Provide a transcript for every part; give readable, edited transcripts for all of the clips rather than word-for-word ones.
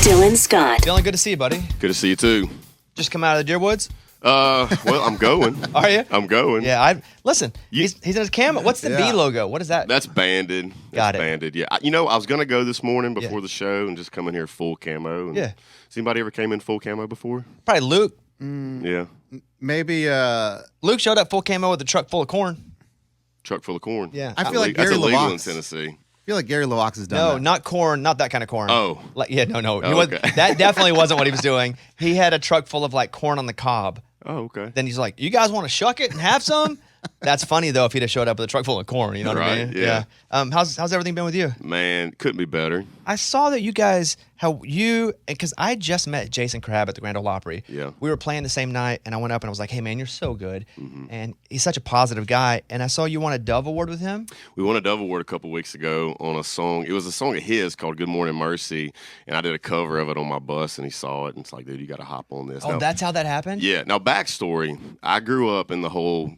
Dylan Scott. Dylan, good to see you, buddy. Good to see you too. Just come out of the deer woods? Well, I'm going. Are you? I'm going. Yeah, listen, he's in his camo. What's the B logo? What is that? That's banded. Got it. Banded, yeah. I was going to go this morning before the show and just come in here full camo. And Has anybody ever came in full camo before? Probably Luke. Yeah. Maybe Luke showed up full camo with a truck full of corn. Truck full of corn. Yeah. I feel like that's Gary illegal in LaVox. Tennessee. I feel like Gary LaVox has done No, that. not corn, not that kind of corn. Oh. No. Okay. That definitely wasn't what he was doing. He had a truck full of like corn on the cob. Oh, okay. Then he's like, "You guys want to shuck it and have some?" That's funny though if he'd have showed up with a truck full of corn. You know what I mean? Yeah. How's everything been with you? Man, couldn't be better. I saw that you guys, because I just met Jason Crabb at the Grand Ole Opry. Yeah. We were playing the same night, and I went up and I was like, "Hey man, you're so good," Mm-hmm. and he's such a positive guy. And I saw you won a Dove Award with him. We won a Dove Award a couple weeks ago on a song. It was a song of his called Good Morning Mercy, and I did a cover of it on my bus, and he saw it, and it's like, dude, you got to hop on this. Oh, Now, that's how that happened? Yeah. Now, backstory, I grew up in the whole,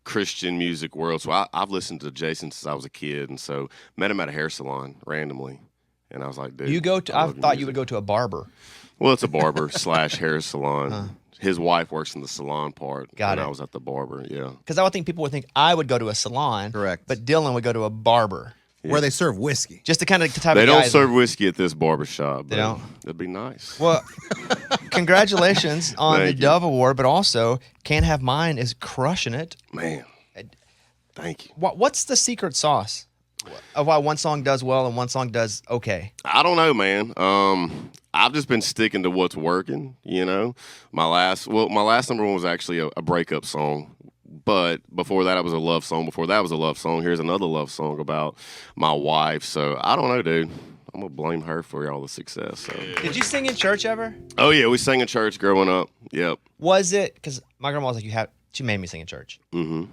Christian music world. So I've listened to Jason since I was a kid, and so met him at a hair salon randomly. And I was like, dude. I thought you would go to a barber. Well, it's a barber / hair salon. His wife works in the salon part. Got it. I was at the barber, yeah. Because I would think people would think I would go to a salon. Correct. But Dylan would go to a barber. Where they serve whiskey. Just to kind of type They of don't guys. serve whiskey at this barber shop. They don't? That'd be nice. Well, congratulations on the Thank you. Dove Award, but also Can't Have Mine is crushing it. Man, thank you. What's the secret sauce of why one song does well and one song does okay? I don't know, man. I've just been sticking to what's working, My last number one was actually a breakup song. But before that, it was a love song. Before that was a love song. Here's another love song about my wife. So I don't know, dude. I'm going to blame her for all the success. So. Did you sing in church ever? Oh, yeah. We sang in church growing up. Yep. Was it, because my grandma was like, she made me sing in church. Mm-hmm.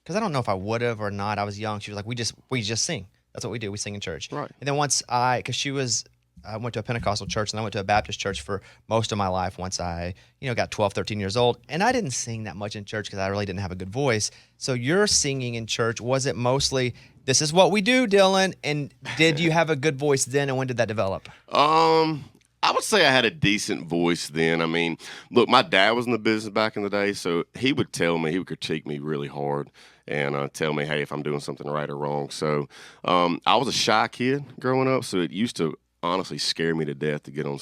Because I don't know if I would have or not. I was young. She was like, we just sing. That's what we do. We sing in church. Right. And then I went to a Pentecostal church and I went to a Baptist church for most of my life once I, got 12, 13 years old. And I didn't sing that much in church because I really didn't have a good voice. So your singing in church, was it mostly, this is what we do, Dylan? And did you have a good voice then, and when did that develop? I would say I had a decent voice then. I mean, look, my dad was in the business back in the day, so he would critique me really hard and tell me, hey, if I'm doing something right or wrong. So I was a shy kid growing up, so it used to honestly scare me to death to get on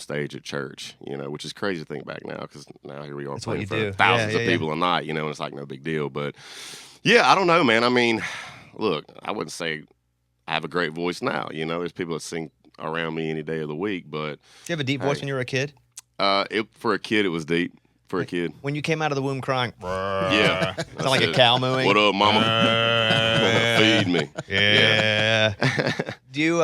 stage at church, which is crazy to think back now, because now here we are playing for thousands of people a night, and it's like no big deal. But yeah, I don't know, man. I mean, look, I wouldn't say I have a great voice now. There's people that sing around me any day of the week, but Did you have a deep voice when you were a kid? For a kid, it was deep. For a kid. When you came out of the womb crying, Yeah. sound like a cow mooing. What up, mama? Feed me. Yeah. Do you,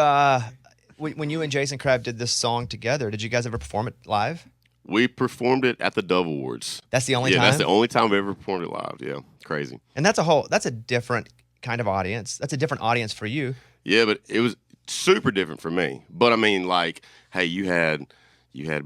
when you and Jason Crabb did this song together, did you guys ever perform it live? We performed it at the Dove Awards. That's the only Yeah, time? that's the only time we've ever performed it live. Yeah, crazy. And that's a different kind of audience. That's a different audience for you. Yeah, but it was super different for me. But I mean, like, hey, you had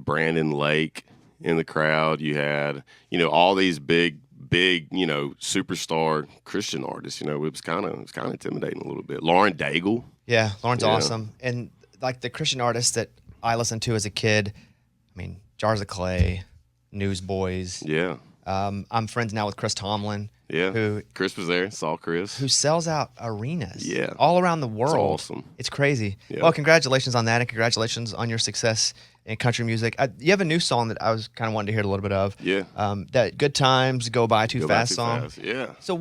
Brandon Lake in the crowd. You had, all these big, superstar Christian artists. It was kind of intimidating a little bit. Lauren Daigle. Yeah, Lauren's Yeah. awesome. And like the Christian artists that I listened to as a kid, I mean, Jars of Clay, Newsboys. Yeah. I'm friends now with Chris Tomlin. Yeah. Chris was there. Saw Chris. Who sells out arenas Yeah. all around the world. awesome. It's crazy. Yeah. Well, congratulations on that, and congratulations on your success in country music. You have a new song that I was kind of wanting to hear a little bit of. Yeah. That Good Times Go By Too Go By Fast Too song. Fast, yeah. So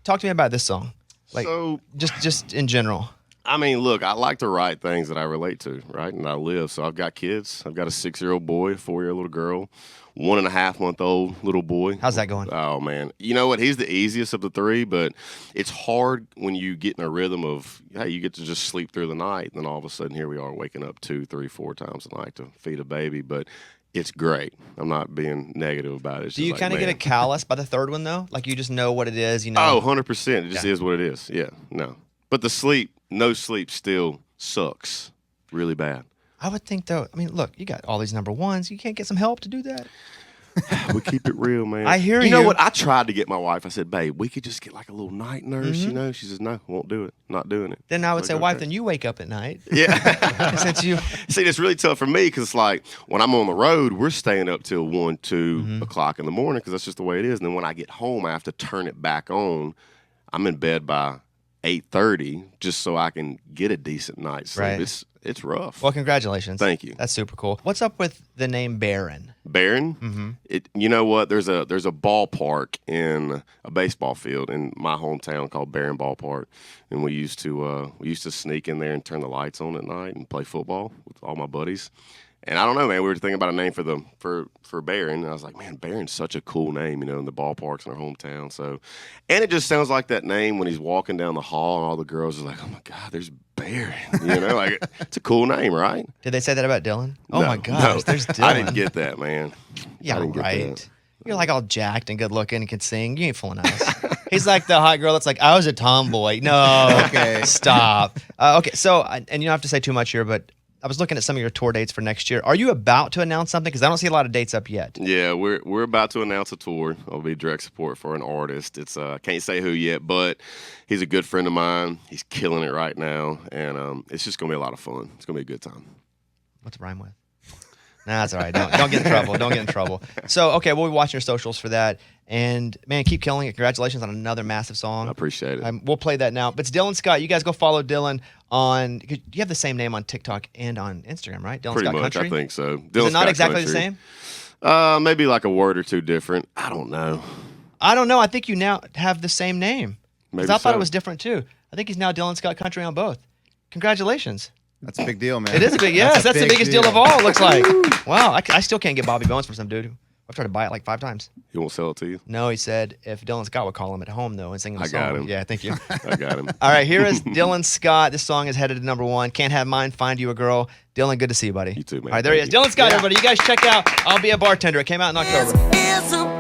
talk to me about this song. Like, So- just in general. I mean, look, I like to write things that I relate to, right? And I live. So I've got kids. I've got a 6-year-old boy, a 4-year little girl, 1.5-month-old little boy. How's that going? Oh, man. You know what? He's the easiest of the three, but it's hard when you get in a rhythm of, hey, you get to just sleep through the night. And then all of a sudden, here we are waking up 2, 3, 4 times a night to feed a baby. But it's great. I'm not being negative about it. It's Do you just kind of like, get a man. callus by the third one, though? Like, you just know what it is, Oh, 100%. It just is what it is. Yeah, no. But no sleep still sucks really bad. I would think, though, I mean, look, you got all these number ones. You can't get some help to do that? We keep it real, man. I hear You know you. what? I tried to get my wife. I said, babe, we could just get like a little night nurse, Mm-hmm. you know? She says, no, won't do it. Not doing it. Then I would say, Like, wife, okay. then you wake up at night. Yeah. Since you. See, it's really tough for me because it's like when I'm on the road, we're staying up till 1, 2 Mm-hmm. o'clock in the morning because that's just the way it is. And then when I get home, I have to turn it back on. I'm in bed by 8:30 just so I can get a decent night's sleep. Right. It's rough. Well, congratulations. Thank you. That's super cool. What's up with the name Barron? Barron, you know what? There's a ballpark in a baseball field in my hometown called Barron Ballpark, and we used to sneak in there and turn the lights on at night and play football with all my buddies. And I don't know, man. We were thinking about a name for Barron, and I was like, man, Barron's such a cool name, you know, in the ballparks in our hometown. So, and it just sounds like that name when he's walking down the hall, and all the girls are like, oh my God, there's Barron. You know, like it's a cool name, right? Did they say that about Dylan? Oh No, my gosh, no. there's Dylan. I didn't get that, man. Yeah, I didn't get right. that. You're like all jacked and good looking and can sing. You ain't fooling us. He's like the hot girl that's like, I was a tomboy. No, Okay. stop. Okay, so, and you don't have to say too much here, but I was looking at some of your tour dates for next year. Are you about to announce something? Because I don't see a lot of dates up yet. Yeah, we're about to announce a tour. I'll be direct support for an artist. It's can't say who yet, but he's a good friend of mine. He's killing it right now, and it's just gonna be a lot of fun. It's gonna be a good time. What's it rhyme with? Nah, that's all right. Don't get in trouble. Don't get in trouble. So, okay, we'll be watching your socials for that. And, man, keep killing it. Congratulations on another massive song. I appreciate it. We'll play that now. But it's Dylan Scott. You guys go follow Dylan on – you have the same name on TikTok and on Instagram, right? Dylan Pretty Scott much, Country? I think so. Is Dylan it not Scott exactly Country. the same? Maybe like a word or two different. I don't know. I don't know. I think you now have the same name. Because Maybe I thought it so. was different, too. I think he's now Dylan Scott Country on both. Congratulations. That's a big deal, man. It is a big – yes, that's the big biggest deal of all, it looks like. Wow, I still can't get Bobby Bones from some dude. I've tried to buy it like 5 times. He won't sell it to you. No, he said if Dylan Scott would call him at home, though, and sing him a I song. got him. Yeah, thank you. I got him. All right, here is Dylan Scott. This song is headed to number 1. Can't Have Mine, Find You a Girl. Dylan, good to see you, buddy. You too, man. All right, there he is. Thank you. Dylan Scott, everybody. You guys check out I'll Be a Bartender. It came out in October. It's a